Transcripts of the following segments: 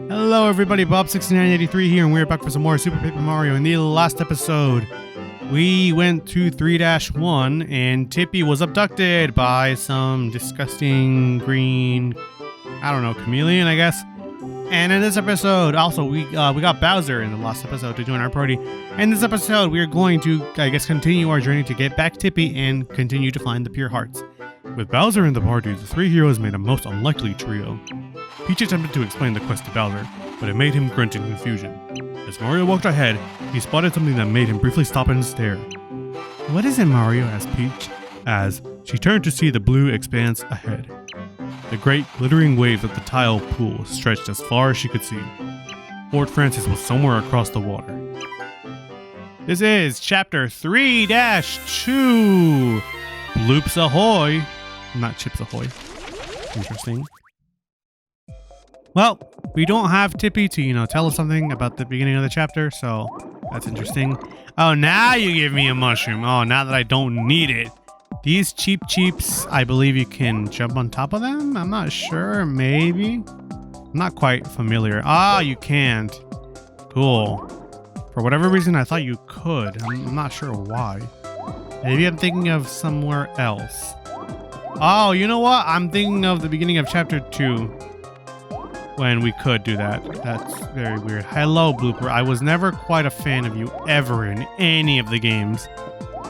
Hello everybody, Bob6983 here, and we're back for some more Super Paper Mario. In the last episode, we went to 3-1, and Tippy was abducted by some disgusting green, I don't know, chameleon, I guess. And in this episode, also, we got Bowser in the last episode to join our party. In this episode, we are going to, I guess, continue our journey to get back Tippy and continue to find the pure hearts. With Bowser in the party, the three heroes made a most unlikely trio. Peach attempted to explain the quest to Bowser, but it made him grunt in confusion. As Mario walked ahead, he spotted something that made him briefly stop and stare. "What is it, Mario?" asked Peach, as she turned to see the blue expanse ahead. The great glittering waves of the tile pool stretched as far as she could see. Fort Francis was somewhere across the water. This is Chapter 3-2! Bloops ahoy! Not Chips ahoy. Interesting. Well, we don't have Tippy to, tell us something about the beginning of the chapter, so that's interesting. Oh, now you give me a mushroom. Oh, now that I don't need it. These cheeps, I believe you can jump on top of them? I'm not sure, maybe? I'm not quite familiar. Ah, you can't. Cool. For whatever reason, I thought you could. I'm not sure why. Maybe I'm thinking of somewhere else. Oh, you know what? I'm thinking of the beginning of Chapter 2. When we could do that. That's very weird. Hello, Blooper. I was never quite a fan of you ever in any of the games.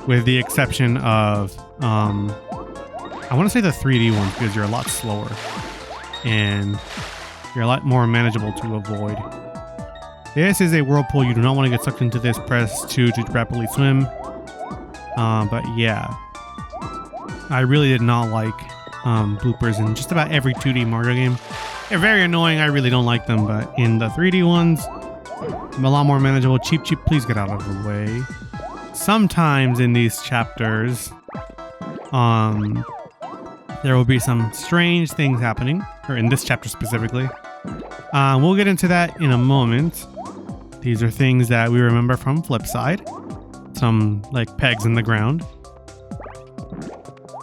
With the exception of, I want to say the 3D ones because you're a lot slower. And you're a lot more manageable to avoid. This is a whirlpool. You do not want to get sucked into this. Press 2 to rapidly swim. But yeah. I really did not like bloopers in just about every 2D Mario game. They're very annoying. I really don't like them, but in the 3D ones, I'm a lot more manageable. Cheep, please get out of the way. Sometimes in these chapters, there will be some strange things happening, or in this chapter specifically. We'll get into that in a moment. These are things that we remember from Flipside. Some, like, pegs in the ground.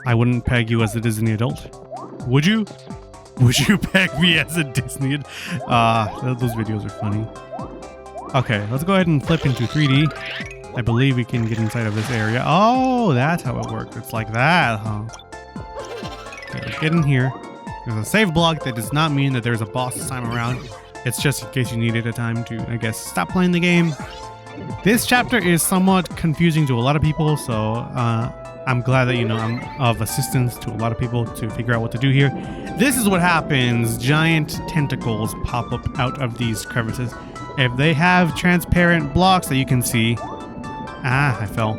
I wouldn't peg you as a Disney adult. Would you? Would you peg me as a Disney? Those videos are funny. Okay, let's go ahead and flip into 3D. I believe we can get inside of this area. Oh, that's how it works. It's like that, huh? Okay, let's get in here. There's a save block. That does not mean that there's a boss this time around. It's just in case you needed a time to, I guess, stop playing the game. This chapter is somewhat confusing to a lot of people, so I'm glad that, I'm of assistance to a lot of people to figure out what to do here. This is what happens. Giant tentacles pop up out of these crevices. If they have transparent blocks that you can see... Ah, I fell.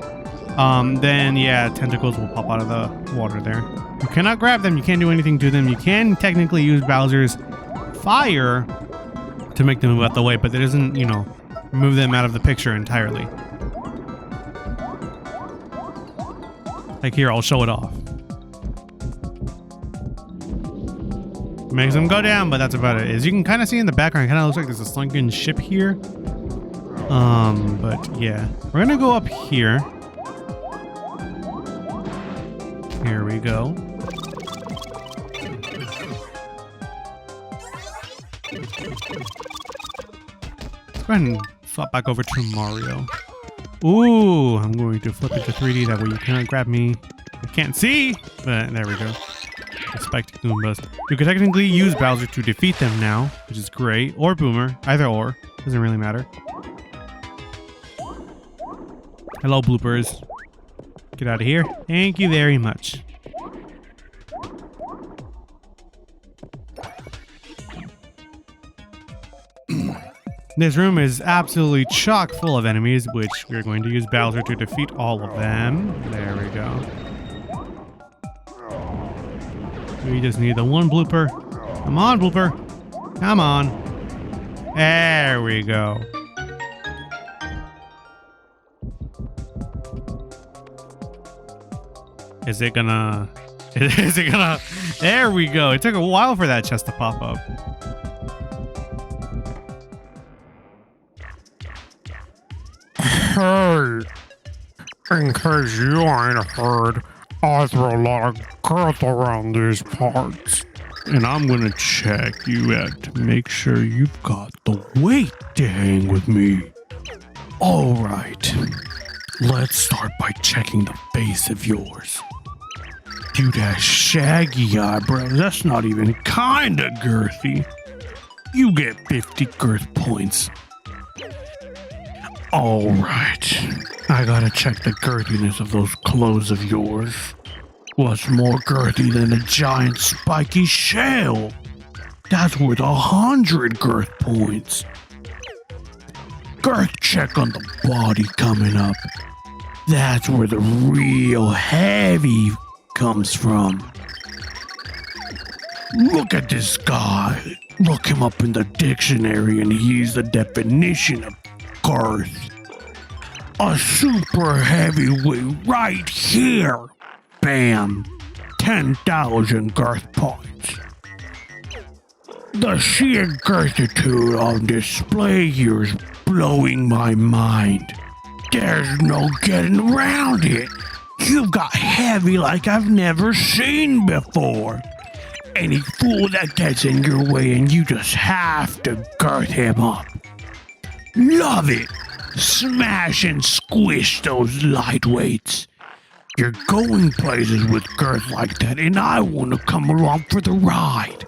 Then, yeah, tentacles will pop out of the water there. You cannot grab them. You can't do anything to them. You can technically use Bowser's fire to make them move out the way, but that doesn't, move them out of the picture entirely. Like here, I'll show it off. Makes them go down, but that's about it. As you can kind of see in the background, it kind of looks like there's a sunken ship here. But yeah. We're gonna go up here. Here we go. Let's go ahead and flip back over to Mario. Ooh, I'm going to flip into 3D, that way you cannot grab me. I can't see, but there we go. The spiked Goombas. You can technically use Bowser to defeat them now, which is great. Or Boomer, either or. Doesn't really matter. Hello, Bloopers. Get out of here. Thank you very much. This room is absolutely chock full of enemies, which we're going to use Bowser to defeat all of them. There we go. We just need the one blooper. Come on, Blooper. Come on. There we go. Is it gonna... There we go. It took a while for that chest to pop up. Hey, in case you ain't heard, I throw a lot of girth around these parts. And I'm gonna check you out to make sure you've got the weight to hang with me. Alright, let's start by checking the base of yours. Dude has shaggy eyebrows, that's not even kinda girthy. You get 50 girth points. Alright, I gotta check the girthiness of those clothes of yours. What's more girthy than a giant spiky shell? That's worth 100 girth points. Girth check on the body coming up. That's where the real heavy comes from. Look at this guy. Look him up in the dictionary and he's the definition of girth. A super heavyweight right here. Bam! 10,000 girth points. The sheer girthitude on display here is blowing my mind. There's no getting around it. You've got heavy like I've never seen before. Any fool that gets in your way and you just have to girth him up. Love it. Smash and squish those lightweights. You're going places with girth like that, and I want to come along for the ride.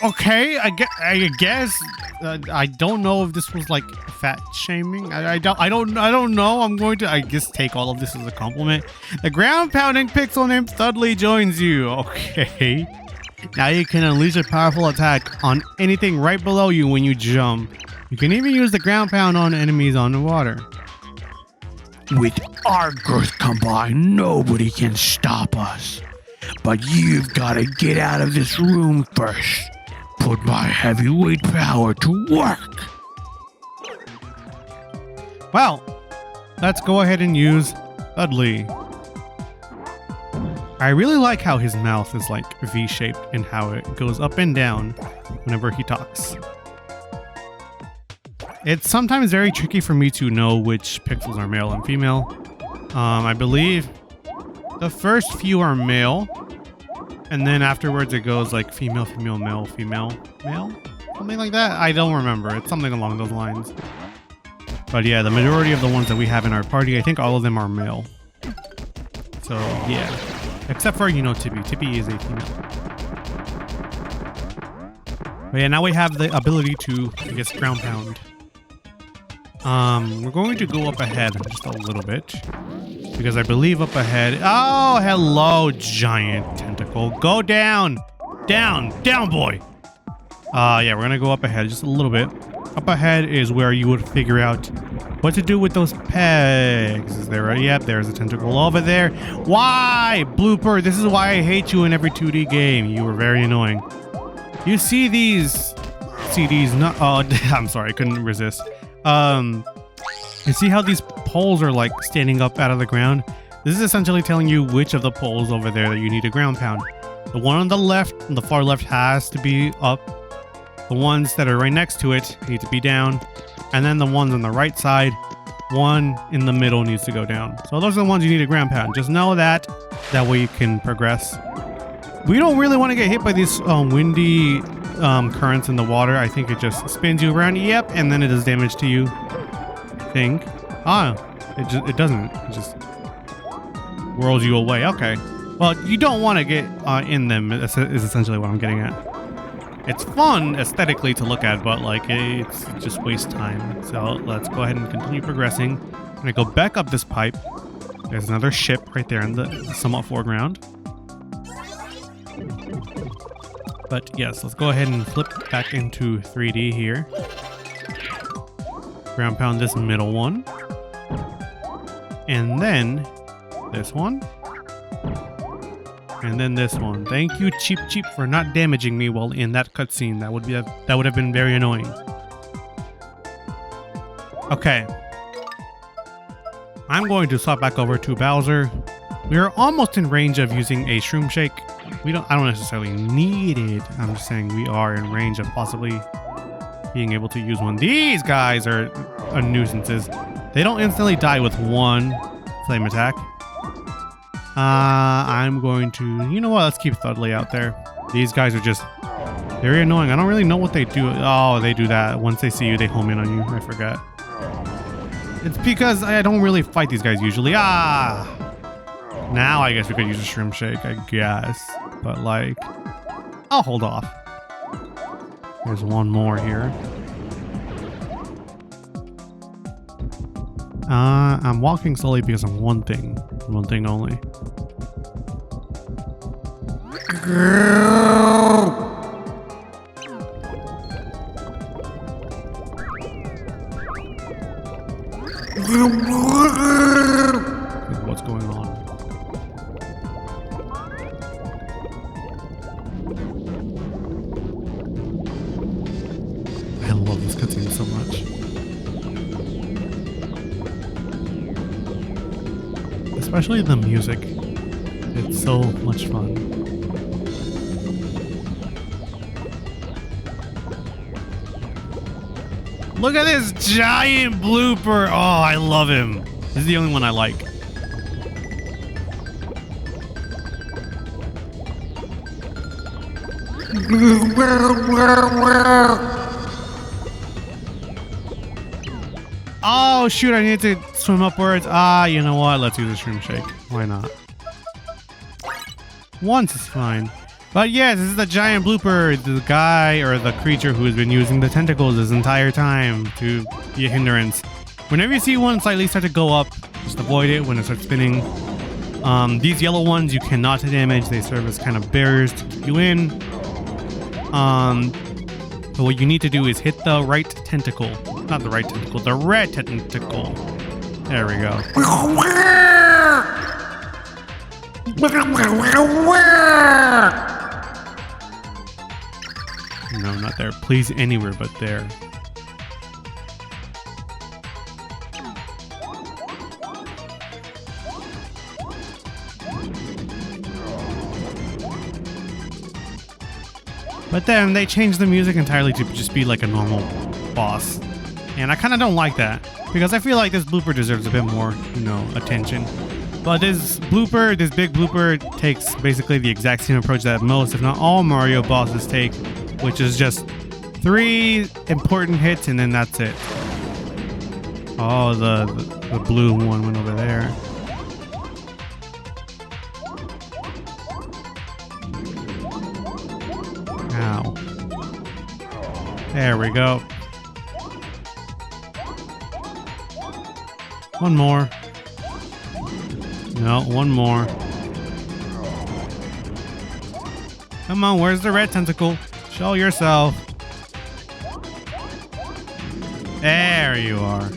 Okay, I guess. I don't know if this was like fat shaming. I don't know. I'm going to, I guess, take all of this as a compliment. The ground pounding pixel named Thudley joins you. Okay. Now you can unleash a powerful attack on anything right below you when you jump. You can even use the ground pound on enemies on the water. With our girth combined, nobody can stop us. But you've got to get out of this room first. Put my heavyweight power to work. Well, let's go ahead and use Thudley. I really like how his mouth is like V-shaped and how it goes up and down whenever he talks. It's sometimes very tricky for me to know which pixels are male and female. I believe the first few are male, and then afterwards it goes like female, female, male, female, male? Something like that? I don't remember. It's something along those lines. But yeah, the majority of the ones that we have in our party, I think all of them are male. So yeah. Except for, you know, Tippy. Tippy is a female. But yeah, now we have the ability to, I guess, ground pound. We're going to go up ahead just a little bit. Because I believe up ahead... Oh, hello, giant tentacle. Go down! Down! Down, boy! Yeah, we're gonna go up ahead just a little bit. Up ahead is where you would figure out what to do with those pegs. Is there a... Yep, there's a tentacle over there. Why? Blooper, this is why I hate you in every 2D game. You were very annoying. You see these... CDs... No, oh, I'm sorry, I couldn't resist. You see how these poles are like standing up out of the ground? This is essentially telling you which of the poles over there that you need to ground pound. The one on the left, on the far left, has to be up. The ones that are right next to it need to be down. And then the ones on the right side, one in the middle needs to go down. So those are the ones you need to ground pound. Just know that. That way you can progress. We don't really want to get hit by these windy currents in the water. I think it just spins you around. Yep, and then it does damage to you. I think. It doesn't. It just whirls you away. Okay. Well, you don't want to get in them. Is essentially what I'm getting at. It's fun aesthetically to look at, but like it's just waste time. So let's go ahead and continue progressing. I'm gonna go back up this pipe. There's another ship right there in the somewhat foreground. But yes, let's go ahead and flip back into 3D here. Ground pound this middle one. And then this one. And then this one. Thank you, Cheep Cheep, for not damaging me while in that cutscene. That would have been very annoying. Okay. I'm going to swap back over to Bowser. We are almost in range of using a Shroom Shake. I don't necessarily need it. I'm just saying we are in range of possibly being able to use one. These guys are nuisances. They don't instantly die with one flame attack. I'm going to... You know what? Let's keep Thudley out there. These guys are just very annoying. I don't really know what they do. Oh, they do that. Once they see you, they home in on you. I forgot. It's because I don't really fight these guys usually. Ah! Now I guess we could use a Shrimp Shake, I guess. But like... I'll hold off. There's one more here. I'm walking slowly because of one thing only. What's going on? I love this cutscene so much. Especially the music. It's so much fun. Look at this giant blooper. Oh, I love him. This is the only one I like. Oh, shoot. I need to swim upwards. Ah, you know what? Let's use a Shrimp Shake. Why not? Once is fine. But yes, this is the giant blooper, the guy or the creature who has been using the tentacles this entire time to be a hindrance. Whenever you see one slightly start to go up, just avoid it when it starts spinning. These yellow ones you cannot damage. They serve as kind of barriers to keep you in. But what you need to do is hit the right tentacle. Not the right tentacle, the red tentacle. There we go. No, not there. Please, anywhere but there. But then they changed the music entirely to just be like a normal boss. And I kind of don't like that. Because I feel like this blooper deserves a bit more, you know, attention. But this blooper, this big blooper, takes basically the exact same approach that most, if not all, Mario bosses take. Which is just 3 important hits and then that's it. Oh, the blue one went over there. Ow. There we go. One more. No, one more. Come on, where's the red tentacle? Show yourself. There you are.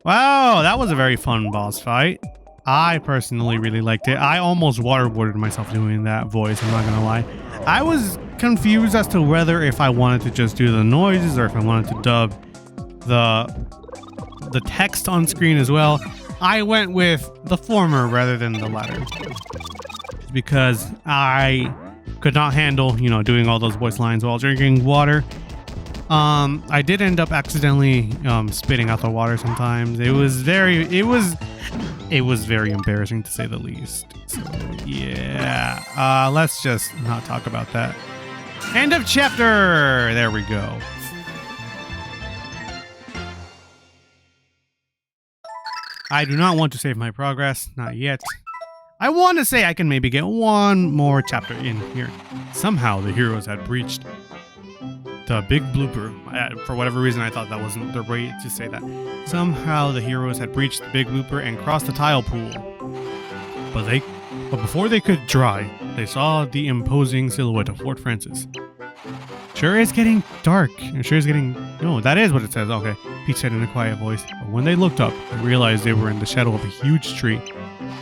Wow, that was a very fun boss fight. I personally really liked it. I almost waterboarded myself doing that voice, I'm not gonna lie. I was confused as to whether if I wanted to just do the noises or if I wanted to dub the text on screen as well. I went with the former rather than the latter. Just because I could not handle, you know, doing all those voice lines while drinking water. I did end up accidentally spitting out the water sometimes. It was very embarrassing to say the least. So yeah, let's just not talk about that. End of chapter. There we go. I do not want to save my progress, not yet. I want to say I can maybe get one more chapter in here. Somehow the heroes had breached the big blooper. For whatever reason, I thought that wasn't the way to say that. Somehow the heroes had breached the big blooper and crossed the tile pool. But before they could dry, they saw the imposing silhouette of Fort Francis. Sure is getting dark. Sure is getting... No, that is what it says. Okay. Peach said in a quiet voice. But when they looked up, they realized they were in the shadow of a huge tree.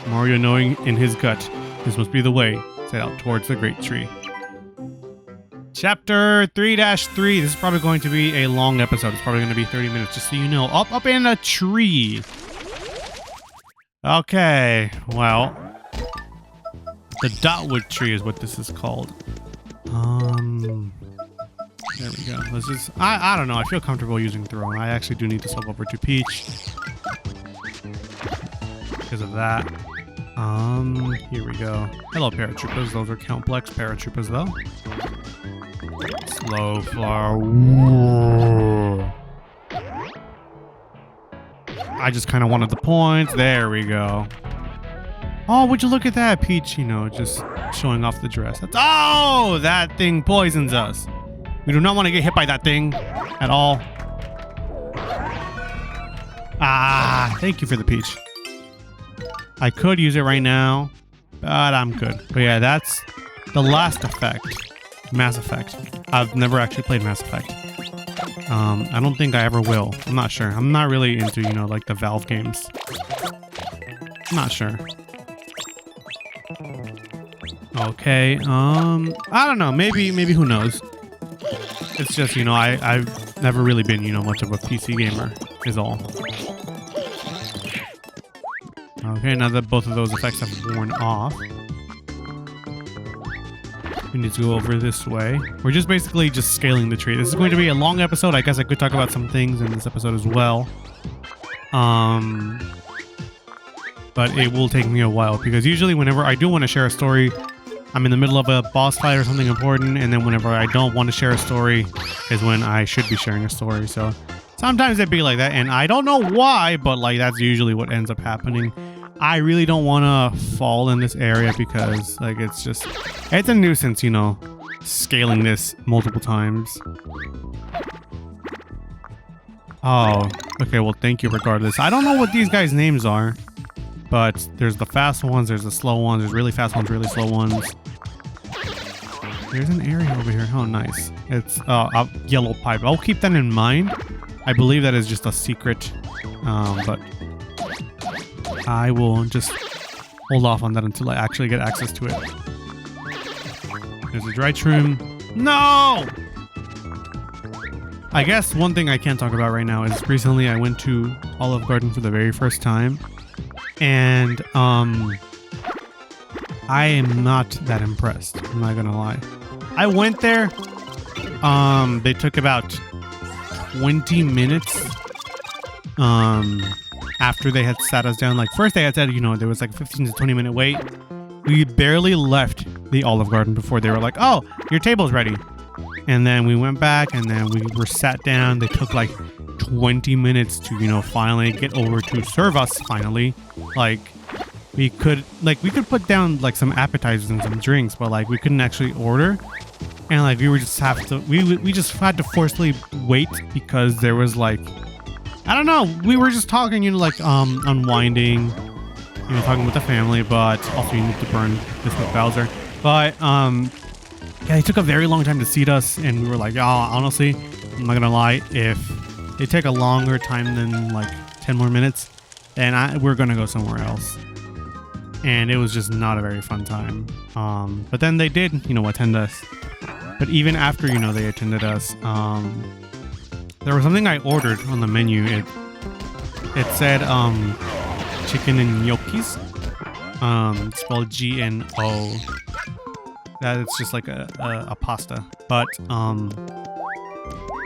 Mario, knowing in his gut this must be the way, set out towards the great tree. Chapter 3-3. This is probably going to be a long episode. It's probably going to be 30 minutes, just so you know. Up in a tree. Okay. Well, the dotwood tree is what this is called. There we go. Let's just, I don't know. I feel comfortable using throw. I actually do need to swap over to Peach because of that. Here we go. Hello, paratroopers. Those are complex paratroopers, though. Slow flower. I just kind of wanted the points. There we go. Oh, would you look at that, Peach? You know, just showing off the dress. Oh, that thing poisons us. We do not want to get hit by that thing at all. Ah, thank you for the Peach. I could use it right now, but I'm good. But yeah, that's the last effect. Mass Effect. I've never actually played Mass Effect. I don't think I ever will. I'm not sure. I'm not really into, you know, like the Valve games. I'm not sure. Okay, I don't know. Maybe who knows? It's just, you know, I've never really been, you know, much of a PC gamer, is all. Okay, now that both of those effects have worn off, we need to go over this way. We're just basically just scaling the tree. This is going to be a long episode. I guess I could talk about some things in this episode as well. But it will take me a while because usually whenever I do want to share a story, I'm in the middle of a boss fight or something important, and then whenever I don't want to share a story is when I should be sharing a story. So sometimes it'd be like that, and I don't know why, but like that's usually what ends up happening. I really don't want to fall in this area because like it's a nuisance, you know, scaling this multiple times. Oh, okay, well thank you regardless. I don't know what these guys' names are, but there's the fast ones, there's the slow ones, there's really fast ones, really slow ones. There's an area over here. Oh, nice. It's a yellow pipe. I'll keep that in mind. I believe that is just a secret, but I will just hold off on that until I actually get access to it. There's a dry room. No! I guess one thing I can't talk about right now is recently I went to Olive Garden for the very first time, and I am not that impressed. I'm not gonna lie. I went there. They took about 20 minutes. After they had sat us down, like first they had said, you know, there was like 15 to 20 minute wait. We barely left the Olive Garden before they were like, oh, your table's ready. And then we went back and then we were sat down. They took like 20 minutes to, you know, finally get over to serve us finally. Like we could put down like some appetizers and some drinks, but like we couldn't actually order. And like we just had to forcibly wait because there was like, I don't know, we were just talking, you know, like unwinding, you know, talking with the family, but also you need to burn this with Bowser. But yeah, it took a very long time to seat us, and we were like, oh, honestly, I'm not gonna lie, if they take a longer time than like 10 more minutes, then we're gonna go somewhere else. And it was just not a very fun time. But then they did, you know, attend us. But even after, you know, they attended us, there was something I ordered on the menu. It said chicken and gnocchis. It's spelled G-N-O. That it's just like a pasta. But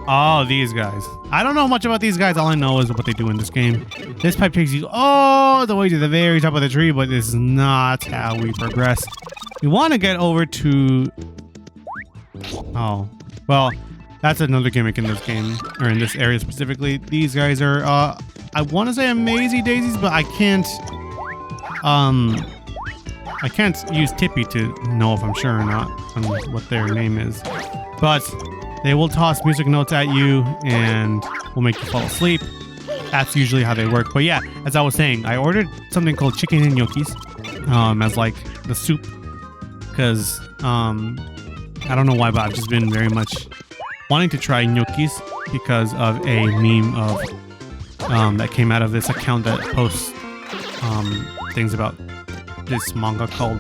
oh, these guys. I don't know much about these guys. All I know is what they do in this game. This pipe takes you all the way to the very top of the tree, but this is not how we progress. You want to get over to... Oh, well, that's another gimmick in this game, or in this area specifically. These guys are, I want to say Amazy Daisies, but I can't use Tippy to know if I'm sure or not on what their name is. But they will toss music notes at you and will make you fall asleep. That's usually how they work. But yeah, as I was saying, I ordered something called chicken and gnocchis, as like the soup, because I don't know why, but I've just been very much wanting to try gnocchis because of a meme of that came out of this account that posts things about this manga called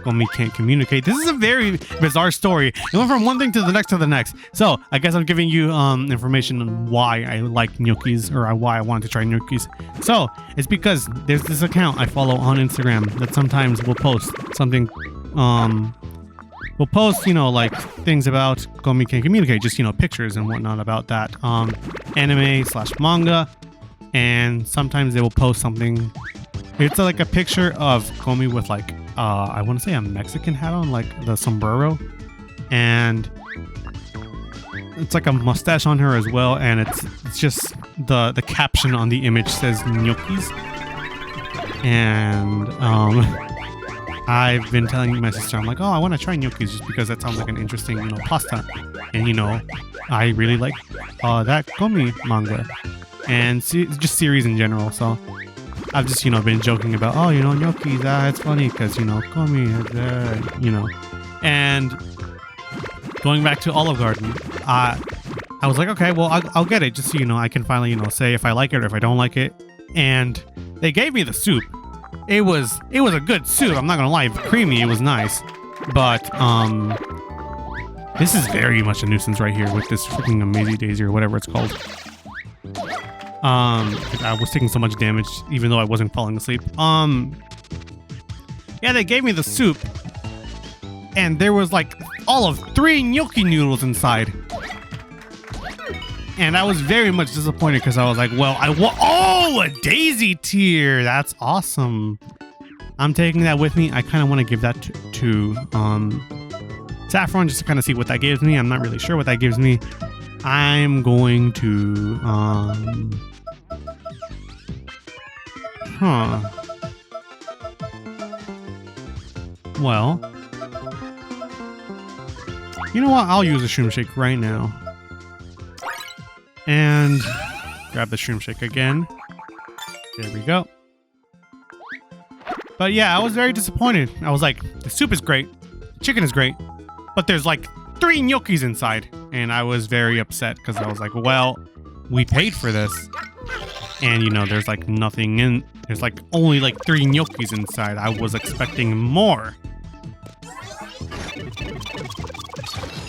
Gomi Can't Communicate. This is a very bizarre story. It went from one thing to the next to the next. So I guess I'm giving you information on why I like gnocchis, or why I wanted to try gnocchis. So it's because there's this account I follow on Instagram that sometimes will post something will post, you know, like things about Komi Can Communicate, just, you know, pictures and whatnot about that anime/manga, and sometimes they will post something. It's like a picture of Komi with like I want to say a Mexican hat on, like the sombrero, and it's like a mustache on her as well, and it's just the caption on the image says gnocchis. And I've been telling my sister, I'm like, oh, I want to try gnocchis just because that sounds like an interesting, you know, pasta. And, you know, I really like that Komi manga and just series in general. So I've just, you know, been joking about, oh, you know, gnocchis, it's funny because, you know, Komi, you know. And going back to Olive Garden, I was like, okay, well, I'll get it just so, you know, I can finally, you know, say if I like it or if I don't like it. And they gave me the soup. It was a good soup. I'm not gonna lie, creamy. It was nice, but this is very much a nuisance right here with this freaking Amazing Daisy or whatever it's called. I was taking so much damage even though I wasn't falling asleep. Yeah, they gave me the soup, and there was like all of 3 gnocchi noodles inside. And I was very much disappointed because I was like, well, oh, a daisy tier. That's awesome. I'm taking that with me. I kind of want to give that to Saffron just to kind of see what that gives me. I'm not really sure what that gives me. I'm going to well, you know what? I'll use a Shroom Shake right now. And grab the Shroom Shake again. There we go. But yeah, I was very disappointed. I was like, the soup is great, chicken is great, but there's like 3 gnocchis inside. And I was very upset because I was like, well, we paid for this. And you know, there's like nothing in, there's like only like 3 gnocchis inside. I was expecting more.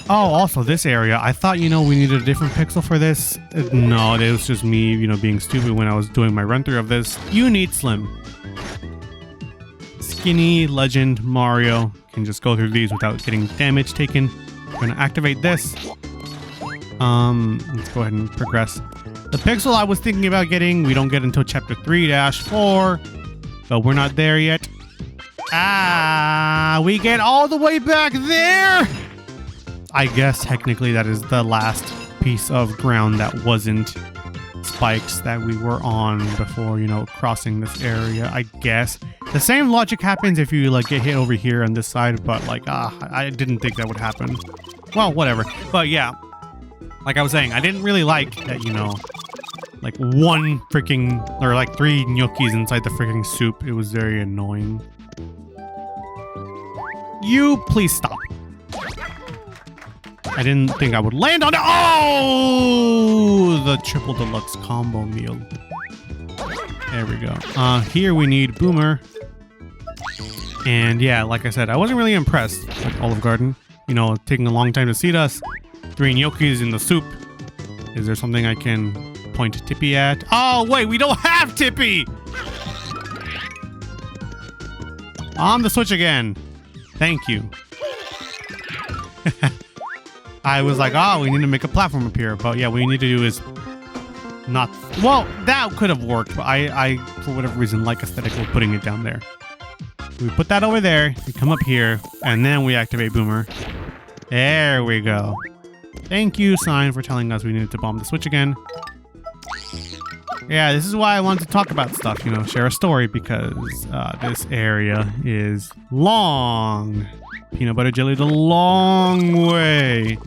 Oh, also this area, I thought, you know, we needed a different pixel for this. No, it was just me, you know, being stupid when I was doing my run through of this. You need Slim. Skinny, Legend, Mario can just go through these without getting damage taken. I'm gonna activate this. Let's go ahead and progress. The pixel I was thinking about getting, we don't get until chapter 3-4, but we're not there yet. We get all the way back there. I guess technically that is the last piece of ground that wasn't spikes that we were on before, you know, crossing this area. I guess the same logic happens if you like get hit over here on this side, but like I didn't think that would happen. Well, whatever. But yeah, like I was saying, I didn't really like that, you know, like 1 freaking or like 3 gnocchis inside the freaking soup. It was very annoying. You please stop. I didn't think I would land on it. Oh, the triple deluxe combo meal. There we go. Here we need Boomer. And yeah, like I said, I wasn't really impressed with Olive Garden. You know, taking a long time to seat us. 3 gnocchis in the soup. Is there something I can point Tippy at? Oh, wait, we don't have Tippy! On the switch again. Thank you. I was like, oh, we need to make a platform appear. But yeah, what we need to do is not... Well, that could have worked, but I for whatever reason, like aesthetically putting it down there. We put that over there, we come up here, and then we activate Boomer. There we go. Thank you, Sign, for telling us we needed to bomb the switch again. Yeah, this is why I wanted to talk about stuff, you know, share a story, because this area is long. Peanut butter jelly the long way.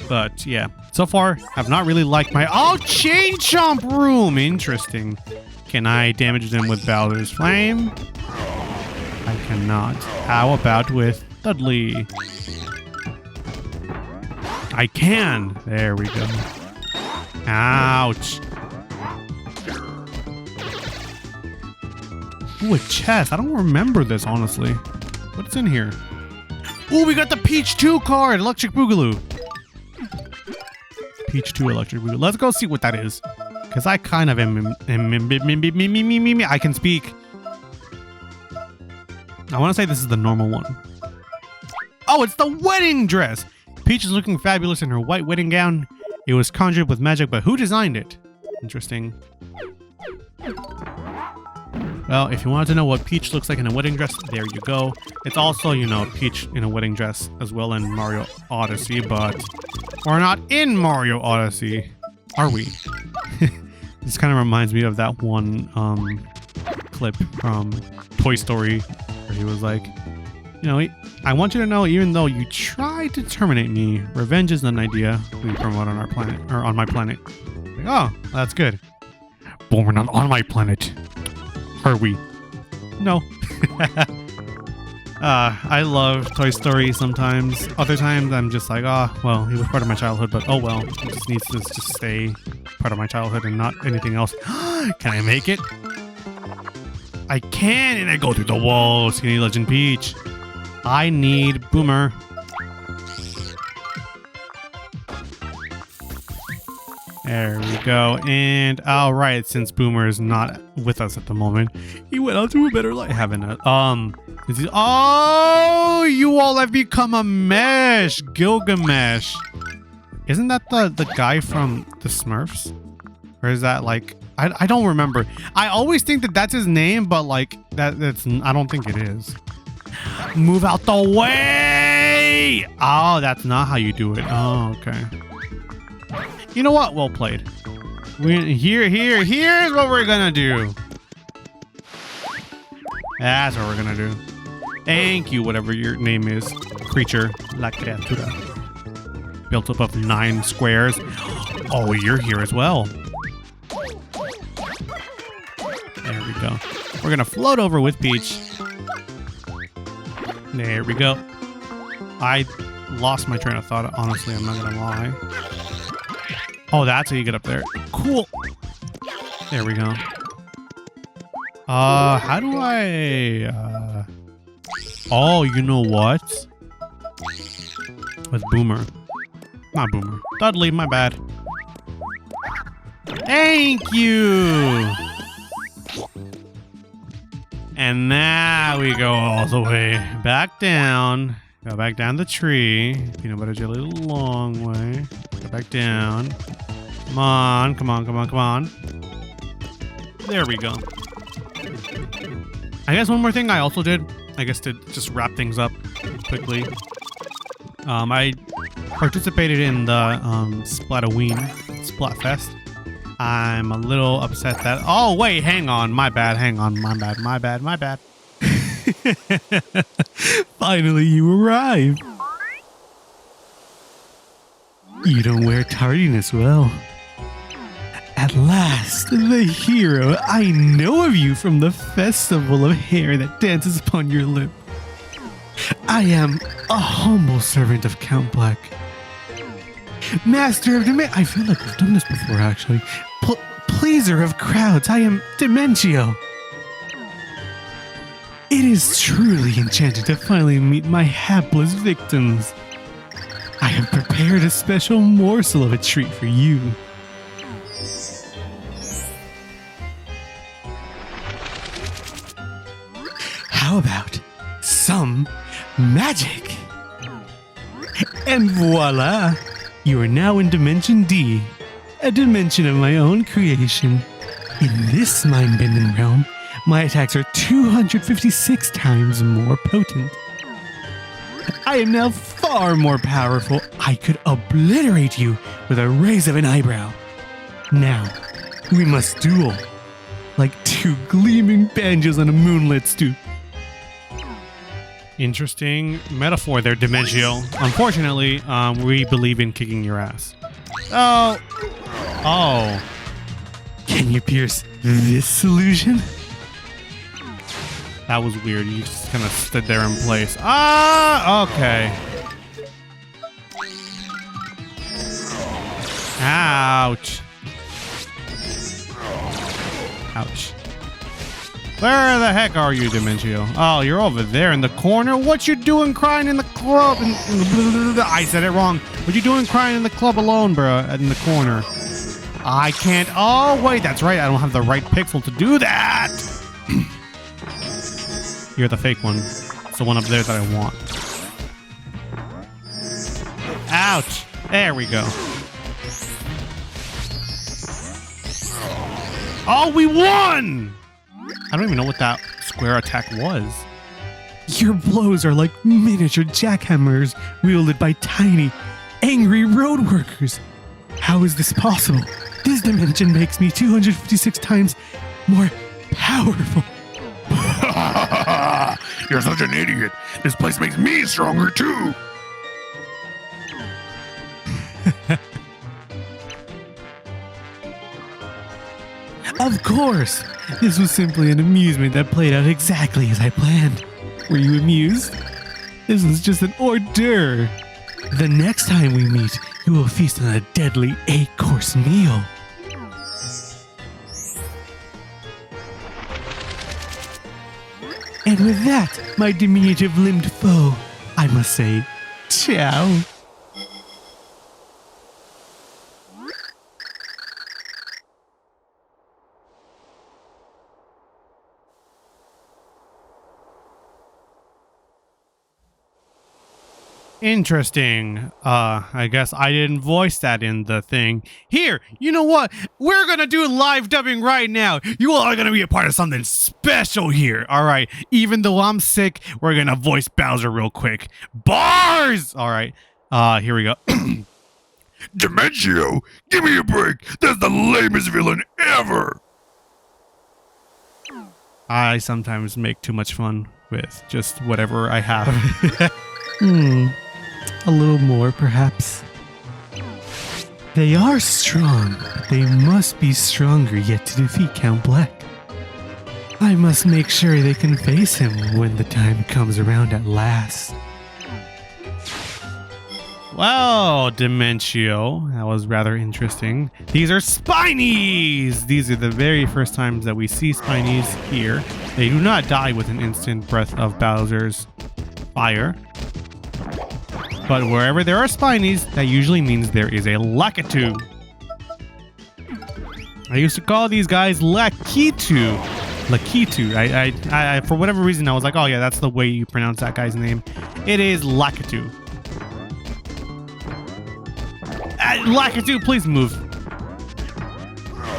But yeah, so far, I've not really liked my... Oh, Chain Chomp Room! Interesting. Can I damage them with Bowser's Flame? I cannot. How about with Dudley? I can! There we go. Ouch. Ooh, a chest. I don't remember this, honestly. What's in here? Ooh, we got the Peach 2 card! Electric Boogaloo. Peach 2 Electric Boogaloo. Let's go see what that is. Because I kind of am... I can speak. I want to say this is the normal one. Oh, it's the wedding dress. Peach is looking fabulous in her white wedding gown. It was conjured with magic, but who designed it? Interesting. Well, if you wanted to know what Peach looks like in a wedding dress, there you go. It's also, you know, Peach in a wedding dress as well in Mario Odyssey, but we're not in Mario Odyssey, are we? This kind of reminds me of that one clip from Toy Story where he was like, you know, I want you to know, even though you tried to terminate me, revenge is an idea we promote on our planet, or on my planet. Like, oh, that's good. But we're not on my planet. Are we? No. I love Toy Story sometimes. Other times I'm just like, oh, well, he was part of my childhood, but oh well, it just needs to just stay part of my childhood and not anything else. Can I make it? I can, and I go through the wall. Skinny Legend Peach. I need Boomer. There we go. And all right, since Boomer is not with us at the moment, he went on to a better life. Having it. Oh, you all have become a mesh, Gilgamesh. Isn't that the guy from the Smurfs? Or is that like I don't remember. I always think that that's his name, but like that's I don't think it is. Move out the way! Oh, that's not how you do it. Oh, okay. You know what? Well played. Here's what we're gonna do. That's what we're gonna do. Thank you, whatever your name is. Creature. La criatura. Built up of 9 squares. Oh, you're here as well. There we go. We're gonna float over with Peach. There we go. I lost my train of thought, honestly, I'm not gonna lie. Oh, that's how you get up there. Cool. There we go. How do I... Oh, you know what? With Boomer. Not Boomer. Dudley, my bad. Thank you! And now we go all the way back down. Go back down the tree. Peanut butter jelly a long way. Go back down. Come on, come on, come on, come on. There we go. I guess one more thing I also did, I guess to just wrap things up quickly. I participated in the Splatoween Splatfest. I'm a little upset that... Oh, wait, hang on. My bad, hang on. My bad, my bad, my bad. Finally, you arrive. You don't wear tardiness well. At last, the hero. I know of you from the festival of hair that dances upon your lip. I am a humble servant of Count Black. Master of Dimentio. I feel like we've done this before, actually. Pleaser of crowds. I am Dimentio. It is truly enchanting to finally meet my hapless victims. I have prepared a special morsel of a treat for you. How about some magic? And voila! You are now in Dimension D, a dimension of my own creation. In this mind-bending realm, my attacks are 256 times more potent. I am now far more powerful. I could obliterate you with a raise of an eyebrow. Now, we must duel, like 2 gleaming banjos on a moonlit stoop. Interesting metaphor there, Dimentio. Unfortunately, we believe in kicking your ass. Oh. Oh. Can you pierce this illusion? That was weird. You just kind of stood there in place. Ah, okay. Ouch. Ouch. Where the heck are you, Dimentio? Oh, you're over there in the corner? What you doing crying in the club? I said it wrong. What you doing crying in the club alone, bro? In the corner. I can't. Oh, wait, that's right. I don't have the right pixel to do that. You're the fake one. It's the one up there that I want. Ouch. There we go. Oh, we won! I don't even know what that square attack was. Your blows are like miniature jackhammers wielded by tiny, angry road workers. How is this possible? This dimension makes me 256 times more powerful. You're such an idiot. This place makes me stronger too. Of course! This was simply an amusement that played out exactly as I planned. Were you amused? This was just an hors d'oeuvre. The next time we meet, you will feast on a deadly 8-course meal. And with that, my diminutive-limbed foe, I must say, ciao. Interesting. I guess I didn't voice that in the thing. Here, you know what? We're gonna do live dubbing right now. You all are gonna be a part of something special here. All right. Even though I'm sick, we're gonna voice Bowser real quick. Bars! All right. Here we go. Dimentio, give me a break. That's the lamest villain ever. I sometimes make too much fun with just whatever I have. A little more, perhaps. They are strong, but they must be stronger yet to defeat Count Black. I must make sure they can face him when the time comes around at last. Well, Dimentio, that was rather interesting. These are Spinies! These are the very first times that we see Spinies here. They do not die with an instant breath of Bowser's fire. But wherever there are Spinies, that usually means there is a Lakitu. I used to call these guys Lakitu. Lakitu. I for whatever reason, I was like, oh yeah, that's the way you pronounce that guy's name. It is Lakitu. Lakitu, please move.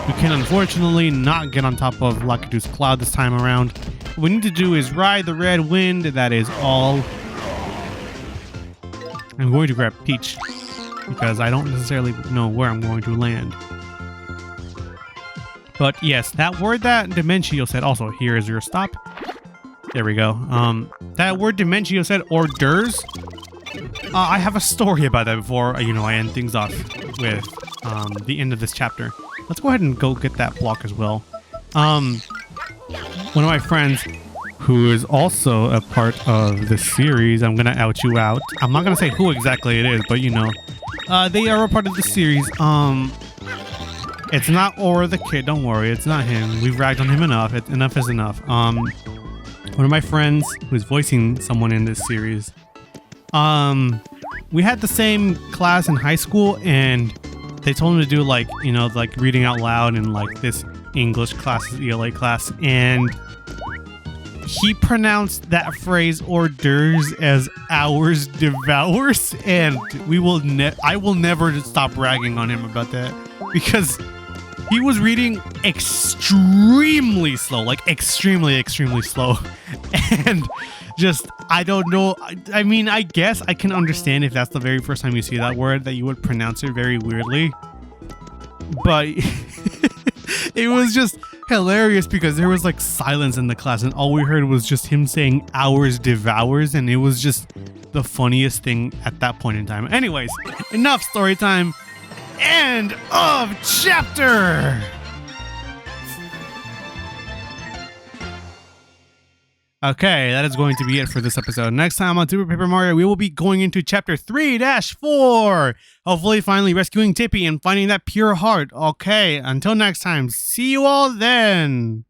We can unfortunately not get on top of Lakitu's cloud this time around. What we need to do is ride the red wind. That is all. I'm going to grab Peach because I don't necessarily know where I'm going to land. But yes, that word that Dimentio said, also here is your stop. There we go. That word Dimentio said, hors d'oeuvres. I have a story about that before, I end things off with the end of this chapter. Let's go ahead and go get that block as well. One of my friends who is also a part of the series, I'm gonna out you out. I'm not gonna say who exactly it is, but they are a part of the series. It's not Aura the kid, don't worry, it's not him. We've ragged on him enough. Enough is enough. One of my friends who's voicing someone in this series, we had the same class in high school, and they told him to do like reading out loud in like this English class, ELA class, and he pronounced that phrase hors d'oeuvres as hours devours, and I will never stop ragging on him about that because he was reading extremely slow, like extremely slow, and just, I don't know. I mean, I guess I can understand if that's the very first time you see that word that you would pronounce it very weirdly, but it was just hilarious because there was like silence in the class and all we heard was just him saying hours devours, and it was just the funniest thing at that point in time. Anyways, enough story time. End of chapter. Okay, that is going to be it for this episode. Next time on Super Paper Mario, we will be going into chapter 3-4. Hopefully finally rescuing Tippy and finding that pure heart. Okay, until next time, see you all then.